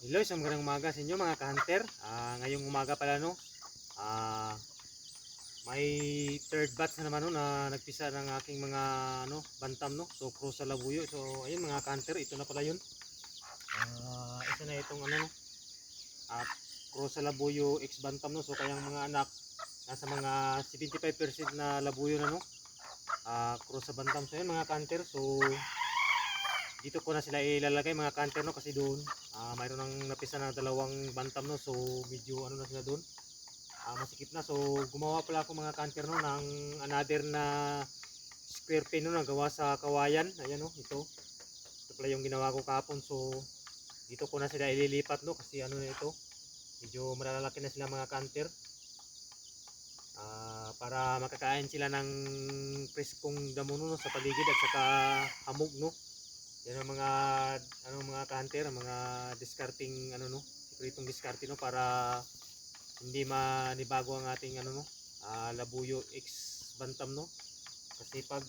Hello, isang magandang umaga sa inyo mga ka-hunter. Ngayong umaga pala no, ah, may third batch na naman no, na nagpisa ng aking mga bantam no. So cross sa labuyo. So ayun mga ka-hunter, ito na pala 'yun. Isa na itong at cross sa labuyo X bantam no. So kayang mga anak nasa mga 75% na labuyo na no. Cross sa bantam. So ayun mga ka-hunter. So dito ko na sila ilalagay mga ka-hunter no, kasi doon mayroon nang napisa na dalawang bantam no. So medyo na sila doon. Masikip na. So gumawa pala ako mga kanter no ng another na square pin no, na gawa sa kawayan. Ayan no, ito pala yung ginawa ko kahapon. So dito ko na sila ililipat no, kasi na ito, medyo malalaki na sila mga kanter. Para makakain sila ng preskong damo no, sa paligid at saka hamog no. Yan ang mga mga kanter, mga discarding sikretong diskarte no, para hindi manibago ang ating labuyo X bantam no. Kasi pag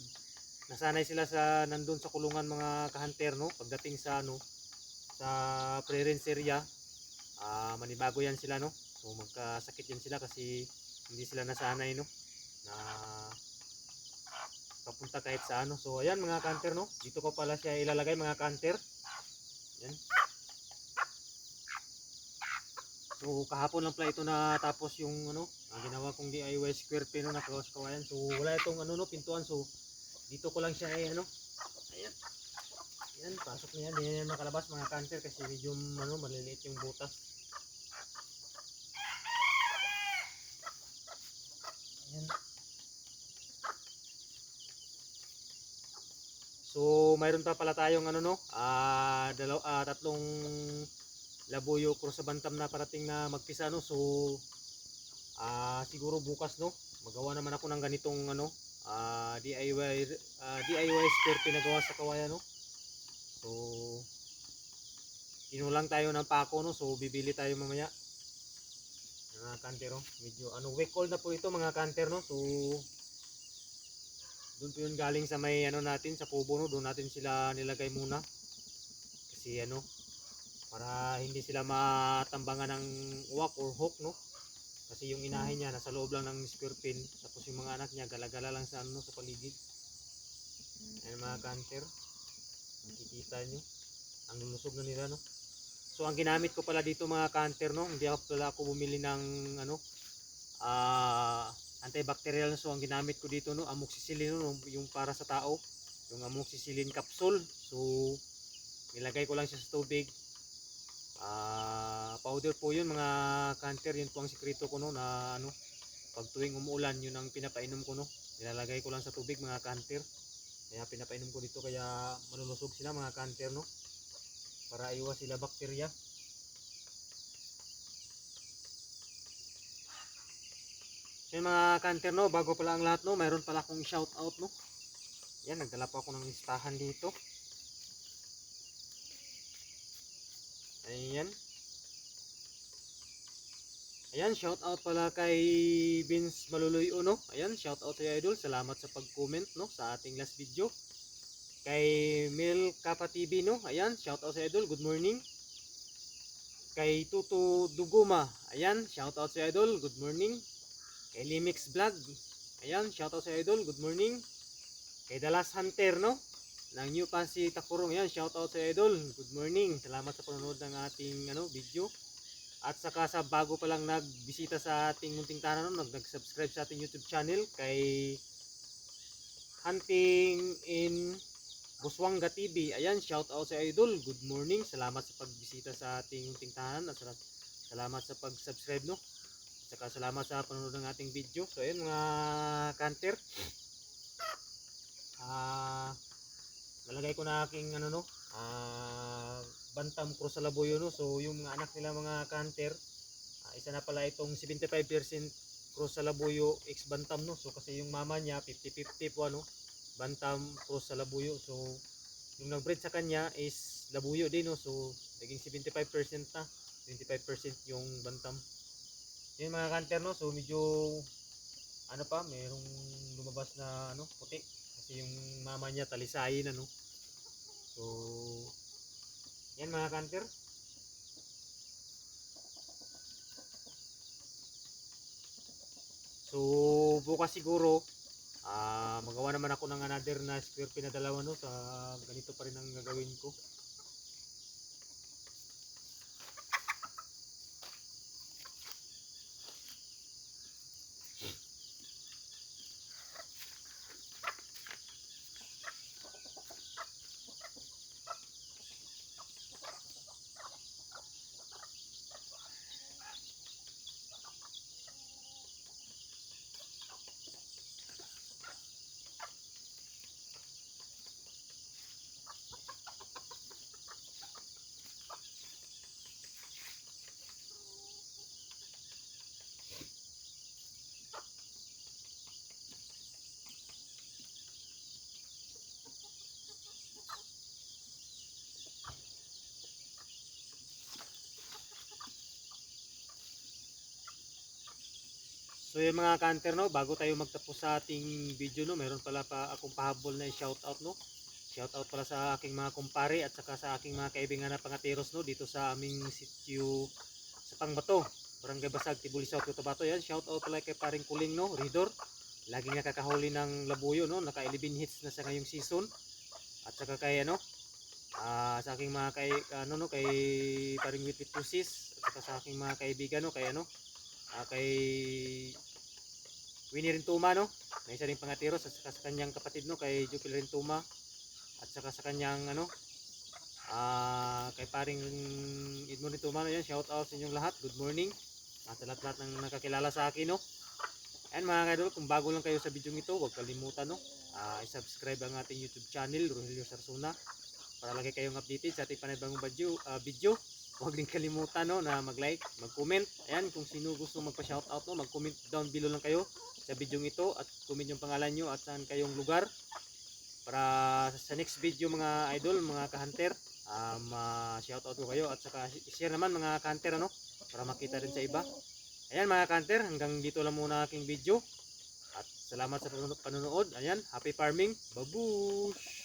nasanay sila sa nandun sa kulungan mga ka-hunter no, pagdating sa sa pre-rinse area, manibago yan sila no. So magkasakit yan sila kasi hindi sila nasanay no na papunta kahit sa ano. So ayan mga ka-hunter no, dito ko pala siya ilalagay mga ka-hunter. Yan. So kahapon lang pala ito na tapos yung ginawa kong DIY square pin na kawayan. So wala itong pintuan. So dito ko lang siya ayan. Ayan, pasok na yan. Hindi na yan makalabas mga kanter kasi medyo maliliit yung butas. Ayan. So mayroon pa pala tayong tatlong labuyo cross sa bantam na parating na magpisa no. So siguro bukas no, magawa naman ako ng ganitong DIY square pinagawa sa kawayan no. So inulang tayo ng pako no. So bibili tayo mamaya mga kanter no. Medyo week old na po ito mga kanter no. So doon po yun galing sa may natin sa kubo no. Doon natin sila nilagay muna kasi para hindi sila matambangan ng uwak or hook no. Kasi yung inahin niya nasa loob lang ng square pin, tapos yung mga anak niya galagala lang sa sa paligid. Ayan mga kanter, makikita nyo ang lulusog na nila no. So ang ginamit ko pala dito mga kanter no, hindi ako bumili ng antibacterial. So ang ginamit ko dito no, amoxicillin no, yung para sa tao, yung amoxicillin capsule. So nilagay ko lang siya sa tubig. Powder po yun mga kanter. Yun po ang sikreto ko no, na pag tuwing umuulan yun ang pinapainom ko no. Nilalagay ko lang sa tubig mga kanter, kaya pinapainom ko dito, kaya malulusog sila mga kanter no, para iwas sila bakterya. So yung mga kanter no, bago pala ang lahat no, mayroon pala akong shout out no. Yan, nagdala po ako ng listahan dito. Ayan. Ayan, shout out pala kay Vince Maluluy no. Ayan, shout out sa idol. Salamat sa pag-comment no sa ating last video. Kay Mel Kapa TV no. Ayan, shout out sa idol. Good morning. Kay Tuto Duguma. Ayan, shout out sa idol. Good morning. Kay Limix Vlog. Ayan, shout out sa idol. Good morning. Kay The Last Hunter no, ng New Pasig Takurong. Ayan, shout out sa idol. Good morning. Salamat sa panonood ng ating video. At saka sa bago pa lang nagbisita sa ating munting tanan no, nag-subscribe sa ating YouTube channel kay Hunting in Buswanga TV. Ayan, shout out sa idol. Good morning. Salamat sa pagbisita sa ating munting tanan at salamat sa pag-subscribe no. At saka salamat sa panonood ng ating video. So ayun mga kanter. Nalagay ko na aking bantam cross sa labuyo no. So yung mga anak nila mga kanter, isa na pala itong 75% cross sa labuyo X bantam no. So kasi yung mama niya 50-50 po bantam cross sa labuyo. So yung nag-breed sa kanya is labuyo din no. So naging 75% na, 25% yung bantam. Yun mga kanter no. So medyo mayroong lumabas na puti kasi yung mama niya talisayin So yan mga kanter. So bukas siguro magawa naman ako ng another na square pin na dalawa no, sa ganito pa rin ang gagawin ko. So yung mga kanter no, bago tayo magtapos sa ating video no, meron pala pa akong pahabol na i-shoutout no. Shoutout pala sa aking mga kumpare at saka sa aking mga kaibigan na pangateros no, dito sa aming sitio sa Pangbato, Barangay Basag, Tibuli South, Cotabato. Yan, shoutout pala kay paring Kuling no, Ridor. Laging nakakahuli ng labuyo no, naka 11 hits na sa ngayong season. At saka kay ano, sa aking mga kay ano no, kay paring Witwit Pusis at saka sa aking mga kaibigan no, kay ano, kay Winnie Rintuma no, na isa ring pangateros at saka sa kanyang kapatid no, kay Jupil Rintuma at saka sa kanyang ano, kay paring Edmond Rintuma no, yan, shout out sa inyong lahat, good morning at sa lahat ng nakakilala sa akin no. And mga idol, kung bago lang kayo sa video ito, huwag kalimutan no, i-subscribe ang ating YouTube channel, Rogelio Sarsuna, para lagi kayong updated sa ating panibagong video. Huwag din kalimutan no, na mag-like, mag-comment. Ayan, kung sino gusto magpa-shoutout no, mag-comment down below lang kayo sa video ito at comment yung pangalan nyo at saan kayong lugar. Para sa next video mga idol, mga ka-hunter, ma-shoutout ko kayo at saka share naman mga ka-hunter ano, para makita rin sa iba. Ayan mga ka-hunter, hanggang dito lang muna aking video. At salamat sa panonood. Ayan, happy farming. Babush!